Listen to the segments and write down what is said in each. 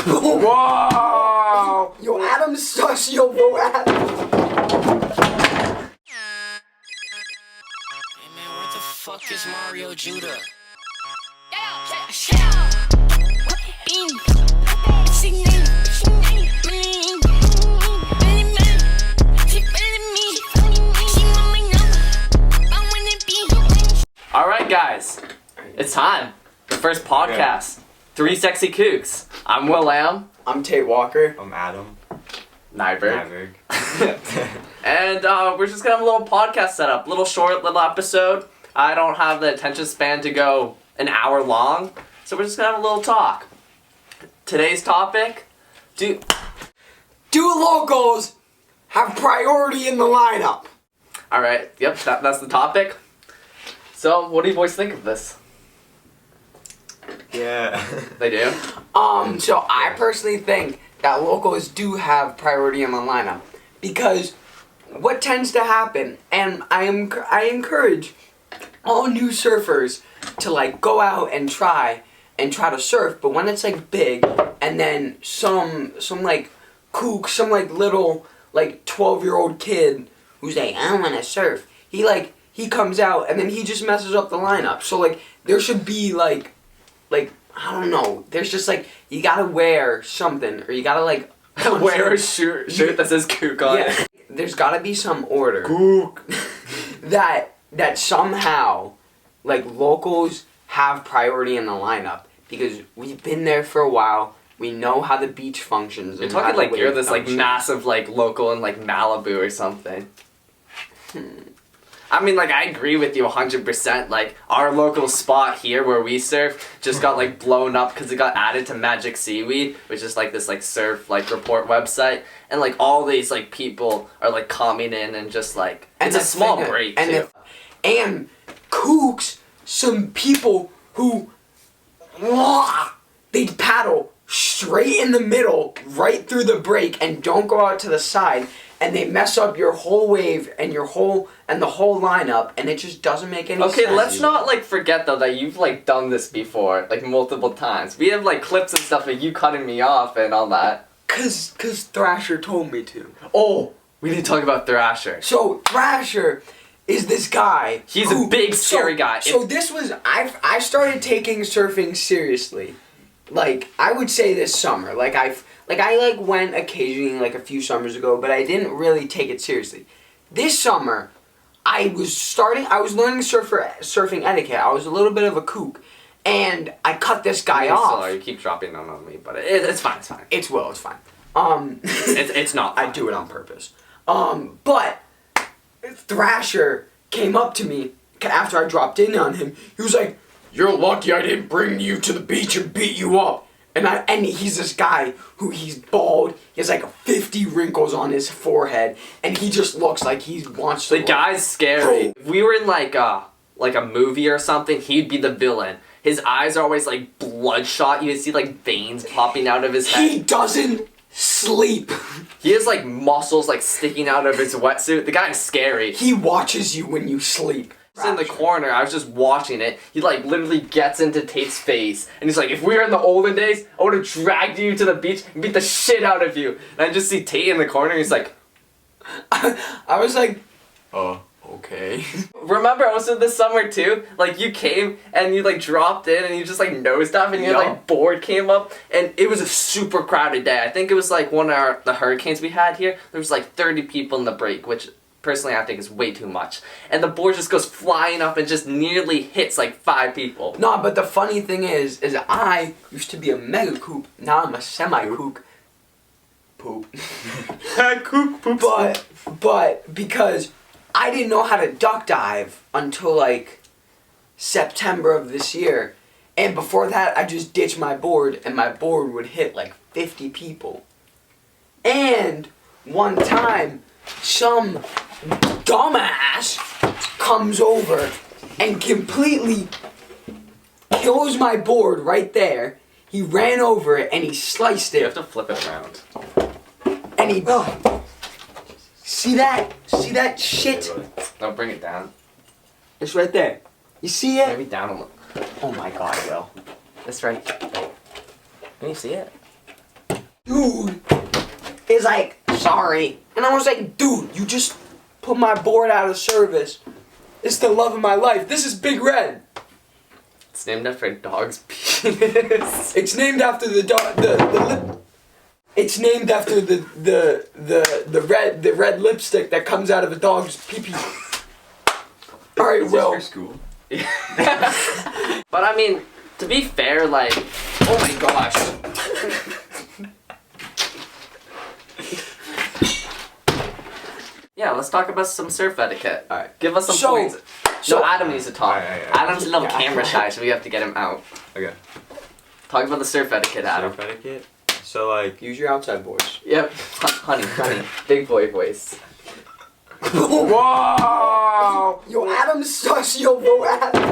Whoa! Yo, Adam sucks. Yo, bro, Adam. Hey man, where the fuck is Mario Judah? Alright guys, it's time. The first podcast. 3 Sexy Kooks. I'm Will Lamb. I'm Tate Walker. I'm Adam. Nyberg. And we're just gonna have a little podcast setup. Little short, little episode. I don't have the attention span to go an hour long. So we're just gonna have a little talk. Today's topic, Do locals have priority in the lineup? Alright, yep, that's the topic. So, what do you boys think of this? Yeah. They do? So I personally think that locals do have priority in the lineup because what tends to happen, and I encourage all new surfers to like go out and try to surf, but when it's like big and then some like kook, some like little like 12-year-old kid who's like, I don't want to surf, he comes out and then he just messes up the lineup. So like there should be like I don't know, there's just like you gotta wear something, or you gotta like Wear a shirt that says kook on it. There's gotta be some order Kook. that somehow like locals have priority in the lineup because we've been there for a while. We know how the beach functions. You're talking like you're this like massive like local in like Malibu or something. I mean, like, I agree with you 100%. Like, our local spot here where we surf just got like blown up because it got added to Magic Seaweed, which is like this like surf like report website, and like all these like people are like coming in and just like it's a small break too. And kooks, some people who they paddle straight in the middle, right through the break, and don't go out to the side, and they mess up your whole wave and the whole lineup, and it just doesn't make any sense. Okay, let's not like forget though that you've like done this before, like multiple times. We have like clips and stuff of you cutting me off and all that. Cause Thrasher told me to. Oh, we need to talk about Thrasher. So Thrasher is this guy. He's a big scary guy. So this was I started taking surfing seriously. Like I would say this summer. I went occasionally like a few summers ago, but I didn't really take it seriously. This summer, I was learning surfing etiquette. I was a little bit of a kook, and I cut this guy off. Sorry, you keep dropping on me, but it's fine. It's fine. It's fine. It's not. Fine. I do it on purpose. But Thrasher came up to me after I dropped in on him. He was like, "You're lucky I didn't bring you to the beach and beat you up." And he's this guy who he's bald. He has like 50 wrinkles on his forehead, and he just looks like he wants to. The guy's scary. If we were in like a movie or something, he'd be the villain. His eyes are always like bloodshot. You see like veins popping out of his head. He doesn't sleep. He has like muscles like sticking out of his wetsuit. The guy's scary. He watches you when you sleep. In the corner, I was just watching it. He like literally gets into Tate's face, and he's like, "If we were in the olden days, I would have dragged you to the beach and beat the shit out of you." And I just see Tate in the corner. And he's like, I was like, "Oh, okay." Remember also this summer too? Like you came and you like dropped in and you just like nosedived and your like board came up, and it was a super crowded day. I think it was like one of the hurricanes we had here. There was like 30 people in the break, which personally I think is way too much. And the board just goes flying up and just nearly hits like 5 people. No, but the funny thing is I used to be a mega kook. Now I'm a semi kook. Poop. Kook poops. But because I didn't know how to duck dive until like September of this year. And before that I just ditched my board, and my board would hit like 50 people. And one time some dumbass comes over and completely kills my board right there. He ran over it and he sliced it. You have to flip it around. And he... See that? See that shit? No, bring it down. It's right there. You see it? Maybe down a little. Oh my god, Will. It's right. Can you see it? dude is like, sorry. And I was like, dude, you just put my board out of service. It's the love of my life. This is Big Red. It's named after a dog's penis. It's named after the dog. It's named after the red lipstick that comes out of a dog's pee-pee. All right, Is Will. this for school? But I mean, to be fair, like, oh my gosh. Yeah, let's talk about some surf etiquette. All right. Give us some So- points. so- Adam needs to talk. Alright. Adam's a little Yeah. camera shy, so we have to get him out. Okay. Talk about the surf etiquette, Adam. Surf etiquette. So like, Use your outside voice. Yep. Honey. Big boy voice. Whoa! Yo, Adam sucks. Yo, bro, Adam.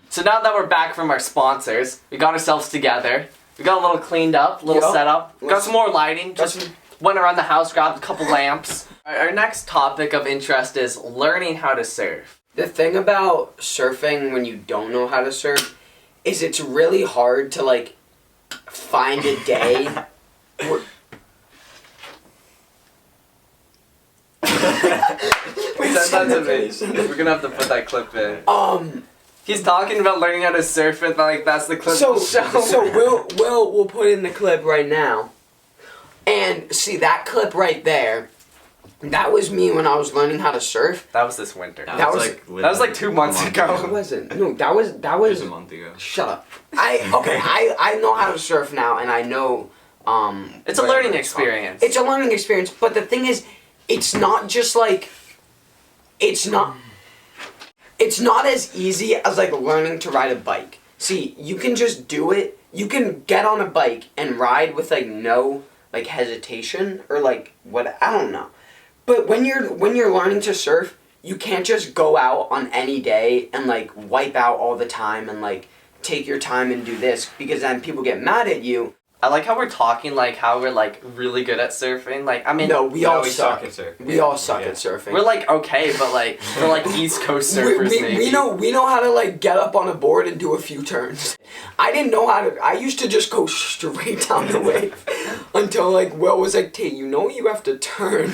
So now that we're back from our sponsors, we got ourselves together. We got a little cleaned up, little Yup. setup. Got some more lighting. Got Just went around the house, grabbed a couple lamps. Our next topic of interest is learning how to surf. The thing about surfing when you don't know how to surf is it's really hard to like find a day. where... Wait, Send that to me. We're gonna have to put that clip in. He's talking about learning how to surf and like that's the clip So we'll show. we'll put in the clip right now. And see that clip right there, that was me when I was learning how to surf. That was this winter. That was- that was like 2 months ago. It wasn't. No, that was it was a month ago. shut up. I know how to surf now and I know It's a whatever learning it's called. experience. It's a learning experience, but the thing is it's not just like it's not as easy as like learning to ride a bike. See, you can just do it. You can get on a bike and ride with like no like hesitation or like what I don't know. But when you're learning to surf, you can't just go out on any day and like wipe out all the time and like take your time and do this because then people get mad at you. I like how we're talking like how we're like really good at surfing. Like I mean, No, we all we suck. suck at surfing. We all suck Yeah. at surfing. we're like okay, but like we're like East Coast surfers. maybe. we know how to like get up on a board and do a few turns. I didn't know how to. I used to just go straight down the wave until like Will was like, "Tay, you know you have to turn,"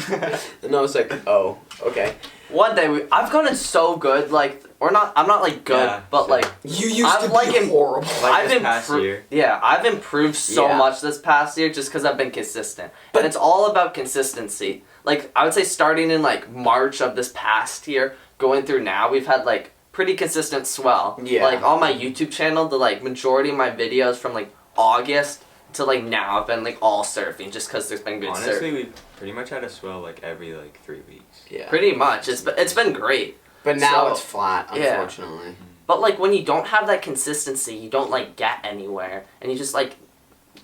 and I was like, "Oh, okay." One day I've gotten so good, like or not. I'm not like good, Yeah, but same. like You used I've to like be im- horrible. Like this past year. Yeah, I've improved so Yeah. much this past year just because I've been consistent. But- And it's all about consistency. Like I would say, starting in like March of this past year, going through now, we've had like pretty consistent swell. Yeah. Like on my YouTube channel, the like majority of my videos from like August to like now have been like all surfing, just because there's been good surf. Honestly, we pretty much had a swell like every like 3 weeks. Yeah. Pretty much, it's been great. But now So- it's flat, yeah. unfortunately. But like when you don't have that consistency, you don't like get anywhere, and you just like,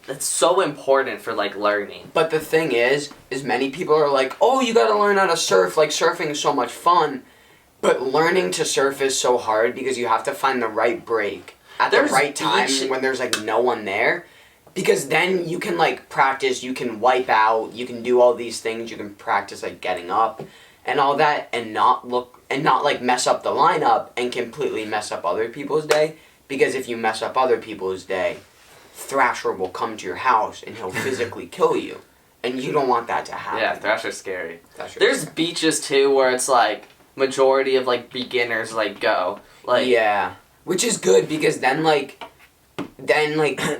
it's so important for like learning. But the thing is many people are like, "Oh, you gotta learn how to surf. Like surfing is so much fun." But learning to surf is so hard because you have to find the right break at There's the right time beach- when there's like no one there. Because then you can like practice, you can wipe out, you can do all these things, you can practice like getting up and all that and not like mess up the lineup and completely mess up other people's day. Because if you mess up other people's day, Thrasher will come to your house and he'll physically kill you. And you don't want that to happen. Yeah, Thrasher's scary. Thrasher- There's beaches too where it's like majority of like beginners like go. Like yeah. Which is good because then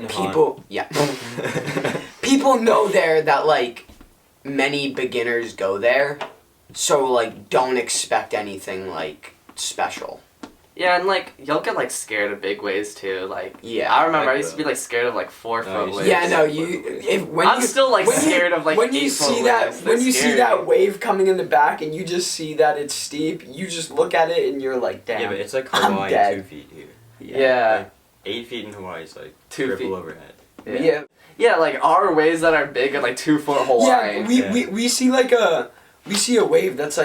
people yeah. People know there that like many beginners go there. So like don't expect anything like special. yeah, and like you'll get like scared of big waves too. Like Yeah. I remember I I used to be like scared of like 4 foot used to- waves. Yeah, no, when I'm you still like when you- scared of like when you 8 foot see that waves. They're when you see scary. that wave coming in the back and you just see that it's steep, you just look at it and you're like, damn. Yeah, but it's like I'm Hawaii dead. 2 feet here. Yeah. Like, 8 feet in Hawaii is like 2 triple feet. overhead. Yeah. Yeah, like our waves that are big are like 2 foot Hawaii. Yeah, we see like a wave that's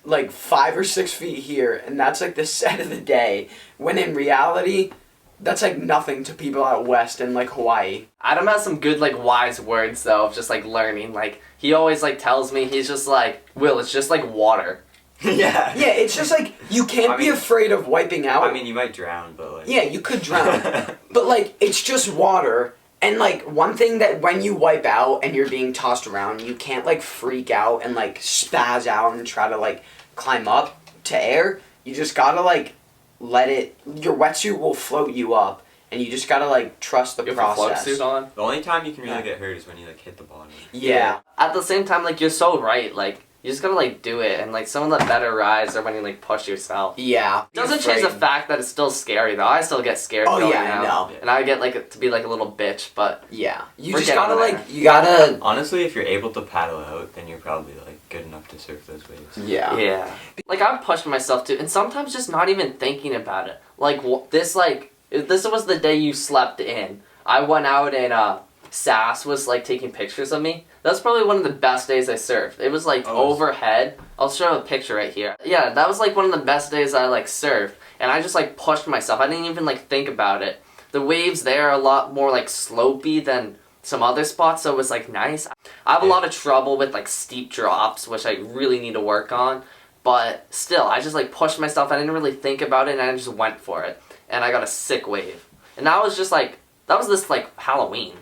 like 5 or 6 feet here, and that's like the set of the day. When in reality, that's like nothing to people out west and like Hawaii. Adam has some good like wise words though of just like learning. Like he always like tells me he's just like, Will, it's just like water. Yeah. Yeah, it's just like you can't be afraid of wiping out. I mean, you might drown, but like. Yeah, you could drown. But like, it's just water. And like, one thing that when you wipe out and you're being tossed around, you can't like freak out and like spaz out and try to like climb up to air. You just gotta like let it. Your wetsuit will float you up, and you just gotta like trust the You have a process. float suit on. The only time you can really get hurt is when you like hit the bottom. Yeah. At the same time, like, you're so right. Like, you just gotta, like, do it. And, like, some of the better rides are when you, like, push yourself. Yeah. It doesn't change the fact that it's still scary, though. I still get scared Oh, going yeah, I out. know. And I get, like, to be, like, a little bitch, but... Yeah. You We're just getting gotta there. like, you gotta. Honestly, if you're able to paddle out, then you're probably like good enough to surf those waves. Yeah. Yeah. Like, I'm pushing myself, too. And sometimes just not even thinking about it. Like, this was the day you slept in. I went out and, Sass was, like, taking pictures of me. That's probably one of the best days I surfed. It was, like, overhead. I'll show a picture right here. Yeah, that was, like, one of the best days I, like, surfed. And I just, like, pushed myself. I didn't even, like, think about it. The waves there are a lot more, like, slopey than some other spots, so it was, like, nice. I have a lot of trouble with, like, steep drops, which I really need to work on. But still, I just, like, pushed myself. I didn't really think about it, and I just went for it. And I got a sick wave. And that was just, like, that was this, like, Halloween.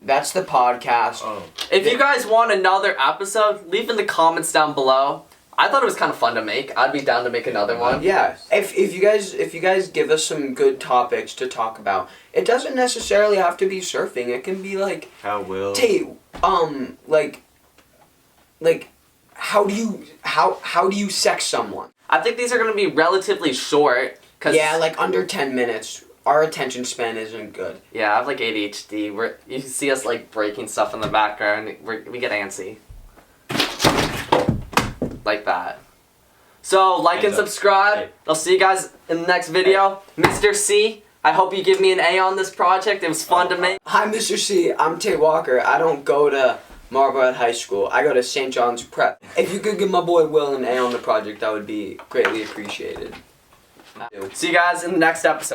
That's the podcast. Oh. If you guys want another episode, leave in the comments down below. I thought it was kind of fun to make. I'd be down to make another one. Yeah. If you guys give us some good topics to talk about, it doesn't necessarily have to be surfing. It can be like How will? like how do you sex someone? I think these are going to be relatively short. Yeah, like under 10 minutes. Our attention span isn't good. Yeah, I have like ADHD. You can see us like breaking stuff in the background. We get antsy. Like that. So, like and subscribe. I'll see you guys in the next video. Mr. C, I hope you give me an A on this project. It was fun to make. Hi, Mr. C. I'm Tate Walker. I don't go to Marblehead High School. I go to St. John's Prep. If you could give my boy Will an A on the project, that would be greatly appreciated. See you guys in the next episode.